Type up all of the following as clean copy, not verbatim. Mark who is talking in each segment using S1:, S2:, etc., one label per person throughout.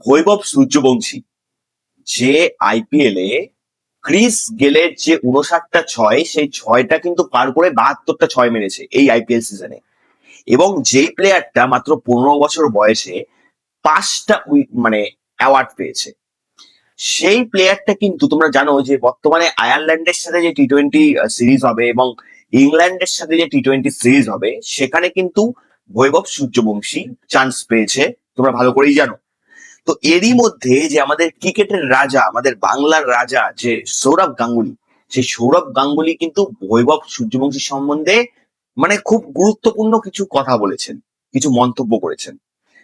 S1: বৈভব সূর্যবংশী যে আইপিএল এ ক্রিস গেলের যে 59টা ছয়, সেই ছয়টা কিন্তু পার করে 72টা ছয় মেরেছে এই আইপিএল সিজনে। এবং যেই প্লেয়ারটা মাত্র 15 বছর বয়সে 5টা মানে অ্যাওয়ার্ড পেয়েছে, সেই প্লেয়ারটা কিন্তু তোমরা জানো যে বর্তমানে আয়ারল্যান্ডের সাথে যে টি-20 সিরিজ হবে এবং ইংল্যান্ডের সাথে যে টি-20 সিরিজ হবে, সেখানে কিন্তু বৈভব সূর্যবংশী চান্স পেয়েছে, তোমরা ভালো করেই জানো। তো এরই মধ্যে যে আমাদের ক্রিকেটের রাজা, আমাদের বাংলার রাজা যে সৌরভ গাঙ্গুলি, সেই সৌরভ গাঙ্গুলি কিন্তু বৈভব সূর্যবংশী সম্বন্ধে মানে খুব গুরুত্বপূর্ণ কিছু কথা বলেছেন, কিছু মন্তব্য করেছেন।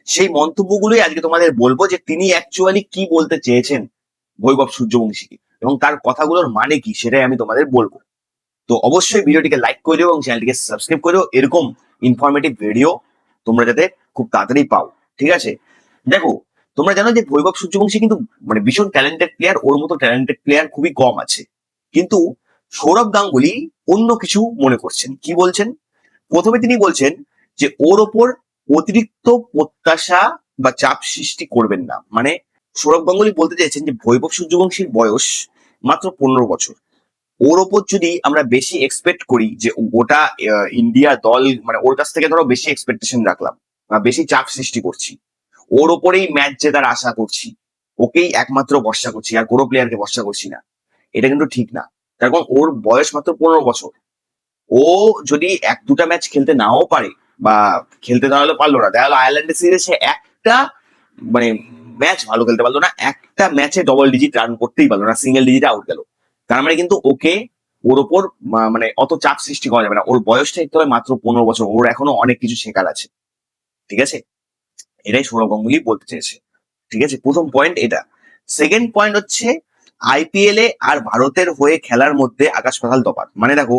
S1: সেই মন্তব্যগুলোই আজকে তোমাদের বলবো যে তিনি অ্যাকচুয়ালি কি বলতে চেয়েছেন বৈভব সূর্যবংশীকে, এবং তার কথাগুলোর মানে কি সেটাই আমি তোমাদের বলবো। তো অবশ্যই ভিডিওটিকে লাইক করে দিও এবং চ্যানেলটিকে সাবস্ক্রাইব করে দিও, এরকম ইনফরমেটিভ ভিডিও তোমরা যাতে খুব তাড়াতাড়ি পাও। ঠিক আছে, দেখো, তোমরা জানো যে বৈভব সূর্যবংশী কিন্তু মানে ভীষণ ট্যালেন্টেড প্লেয়ার, ওর মতো ট্যালেন্টেড প্লেয়ার খুবই কম আছে। কিন্তু সৌরভ গাঙ্গুলি অন্য কিছু মনে করছেন। কি বলছেন? প্রথমে তিনি বলছেন যে ওর ওপর অতিরিক্ত প্রত্যাশা বা চাপ সৃষ্টি করবেন না। মানে সৌরভ গাঙ্গুলি বলতে চাইছেন যে বৈভব সূর্যবংশীর বয়স মাত্র 15 বছর, ওর ওপর যদি আমরা বেশি এক্সপেক্ট করি যে গোটা ইন্ডিয়া দল মানে ওর কাছ থেকে ধরো বেশি এক্সপেকটেশন রাখলাম বা বেশি চাপ সৃষ্টি করছি, ওর ওপরেই ম্যাচ জেতার আশা করছি, ওকেই একমাত্র ভরসা করছি আর কোনো প্লেয়ারকে ভরসা করছি না, এটা কিন্তু ঠিক না। তার কারণ ওর বয়স মাত্র 15 বছর। ও যদি 1-2টা ম্যাচ খেলতে নাও পারে বা খেলতে তাহলে পারলো না, দেখা গেলো আয়ারল্যান্ডের সিরিজে একটা মানে ম্যাচ ভালো খেলতে পারলো না, একটা ম্যাচে ডবল ডিজিট রান করতেই পারলো না, সিঙ্গেল ডিজিটে আউট গেল, তার মানে কিন্তু ওকে ওর ওপর মানে অত চাপ সৃষ্টি করা যাবে না। ওর বয়সটা একটু মাত্র 15 বছর, ওর এখনো অনেক কিছু শেখার আছে। ঠিক আছে, এটাই সৌরভ গাঙ্গুলি বলতে চেয়েছে। ঠিক আছে, প্রথম পয়েন্ট এটা। সেকেন্ড পয়েন্ট হচ্ছে আইপিএল এ আর ভারতের হয়ে খেলার মধ্যে আকাশ পাতাল তফাৎ। মানে দেখো,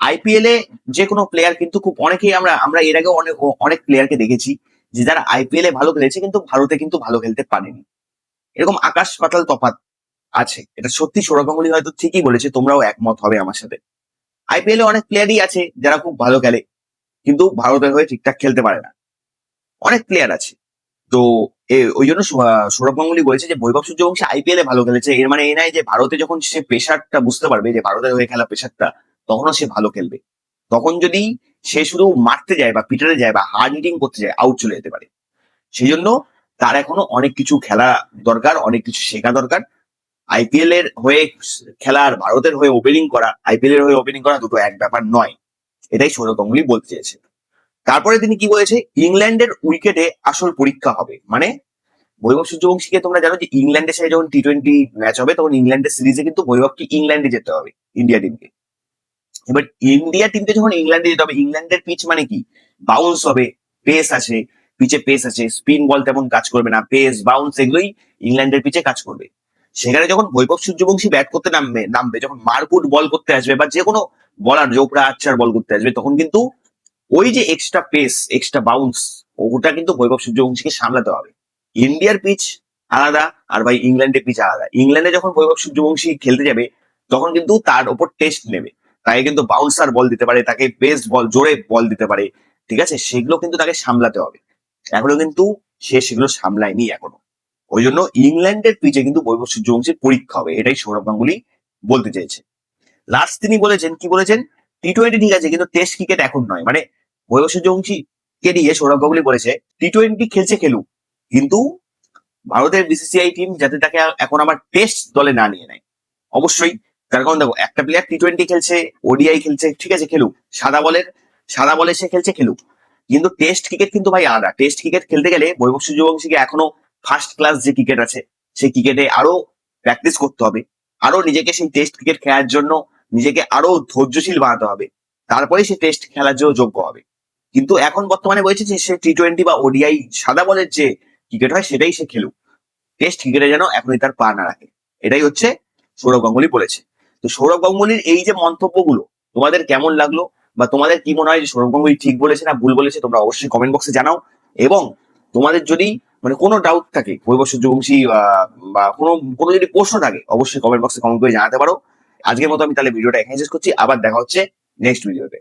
S1: আইপিএল এ যে কোনো প্লেয়ার কিন্তু খুব অনেকেই আমরা আমরা এর আগে অনেক অনেক প্লেয়ারকে দেখেছি যে যারা আইপিএল এ ভালো খেলেছে কিন্তু ভারতে কিন্তু ভালো খেলতে পারেনি। এরকম আকাশ পাতাল তফাৎ আছে, এটা সত্যি সৌরভ গাঙ্গুলি হয়তো ঠিকই বলেছে, তোমরাও একমত হবে আমার সাথে। আইপিএল এ অনেক প্লেয়ারই আছে যারা খুব ভালো খেলে কিন্তু ভারতের হয়ে ঠিকঠাক খেলতে পারে না, অনেক প্লেয়ার আছে। তো ওই জন্য সৌরভ গাঙ্গুলি বলেছে যে বৈভব সূর্যবংশী আইপিএল এ ভালো খেলেছে, এর মানে এই নাই যে ভারতে যখন সে প্রেশারটা বুঝতে পারবে যে ভারতের হয়ে খেলা প্রেশারটা, তখনও সে ভালো খেলবে। তখন যদি সে শুধু মারতে যায় বা পিটারে যায় বা হার্ড হিটিং করতে যায়, আউট চলে যেতে পারে। সেই জন্য তার এখনো অনেক কিছু খেলা দরকার, অনেক কিছু শেখা দরকার। আইপিএল এর হয়ে খেলা আর ভারতের হয়ে ওপেনিং করা, আইপিএল এর হয়ে ওপেনিং করা দুটো এক ব্যাপার নয়, এটাই সৌরভ গাঙ্গুলি বলতে চেয়েছে। তারপরে তিনি কি বলেছে, ইংল্যান্ডের উইকেটে আসল পরীক্ষা হবে। মানে বৈভব সূর্যবংশীকে তোমরা জানো যে ইংল্যান্ডের সাথে যখন টি-20 ম্যাচ হবে তখন ইংল্যান্ডের সিরিজে কিন্তু বৈভবকে ইংল্যান্ডে যেতে হবে, ইন্ডিয়া টিমকে। এবার ইন্ডিয়া টিমকে যখন ইংল্যান্ডে যেতে হবে, ইংল্যান্ডের পিচ মানে কি, বাউন্স হবে, পেস আছে, পিচে পেস আছে, স্পিন বল তেমন কাজ করবে না, পেস বাউন্স এগুলোই ইংল্যান্ডের পিচে কাজ করবে। সেখানে যখন বৈভব সূর্যবংশী ব্যাট করতে নামবে যখন মারকুট বল করতে আসবে বা যে কোনো বলার জোপড়া আচ্ছার বল করতে আসবে, তখন কিন্তু ওই যে এক্সট্রা পেস এক্সট্রা বাউন্স ওটা কিন্তু বৈভব সূর্যবংশীকে সামলাতে হবে। ইন্ডিয়ার পিচ আলাদা আর ভাই ইংল্যান্ডের পিচ আলাদা। ইংল্যান্ডে যখন বৈভব সূর্যবংশী খেলতে যাবে তখন কিন্তু তার ওপর টেস্ট নেবে, তাকে কিন্তু বাউন্সার বল দিতে পারে, তাকে পেস বল জোরে বল দিতে পারে। ঠিক আছে, সেগুলো কিন্তু তাকে সামলাতে হবে। এখনো কিন্তু সে সেগুলো সামলায়নি এখনো। ওই জন্য ইংল্যান্ডের পিচে কিন্তু বৈভব সূর্যবংশীর পরীক্ষা হবে, এটাই সৌরভ গাঙ্গুলি বলতে চেয়েছে। লাস্ট তিনি বলেছেন, কি বলেছেন, টি-20 ঠিক আছে কিন্তু টেস্ট ক্রিকেট এখন নয়। মানে বৈভব সূর্যবংশী কে দিয়ে সৌরভ গাঙ্গুলি বলেছে টি-20 খেলছে খেলুক, কিন্তু ভারতের বিসিসিআই টিম যাতে তাকে এখন আবার টেস্ট দলে না নিয়ে নেয়। অবশ্যই, তার কারণ দেখো, একটা প্লেয়ার টি-20 খেলছে, ওডিআই খেলছে, ঠিক আছে খেলুক, সাদা বলে সে খেলছে খেলুক, কিন্তু টেস্ট ক্রিকেট কিন্তু ভাই আলাদা। টেস্ট ক্রিকেট খেলতে গেলে বৈভব সূর্যবংশীকে এখনো ফার্স্ট ক্লাস যে ক্রিকেট আছে সেই ক্রিকেটে আরো প্র্যাকটিস করতে হবে, আরো নিজেকে সেই টেস্ট ক্রিকেট খেলার জন্য নিজেকে আরো ধৈর্যশীল বানাতে হবে, তারপরে সে টেস্ট খেলার জন্য যোগ্য হবে। কিন্তু এখন বর্তমানে বলছে যে সে টি-20 বা ওডিআই সাদা বলের যে ক্রিকেট হয় সেটাই সে খেলুক, টেস্ট ক্রিকেটে যেন এখনই তার পা না রাখে। এটাই হচ্ছে সৌরভ গাঙ্গুলি বলেছে। তো সৌরভ গাঙ্গুলির এই যে মন্তব্যগুলো তোমাদের কেমন লাগলো বা তোমাদের কি মনে হয় যে সৌরভ গাঙ্গুলি ঠিক বলেছে না ভুল বলেছে, তোমরা অবশ্যই কমেন্ট বক্সে জানাও। এবং তোমাদের যদি মানে কোনো ডাউট থাকে বৈভব সূর্যবংশী বা কোনো কোনো যদি প্রশ্ন থাকে, অবশ্যই কমেন্ট বক্সে কমেন্ট করে জানাতে পারো। আজকের মতো আমি তাহলে ভিডিওটা এখানে শেষ করছি, আবার দেখা হচ্ছে নেক্সট ভিডিওতে।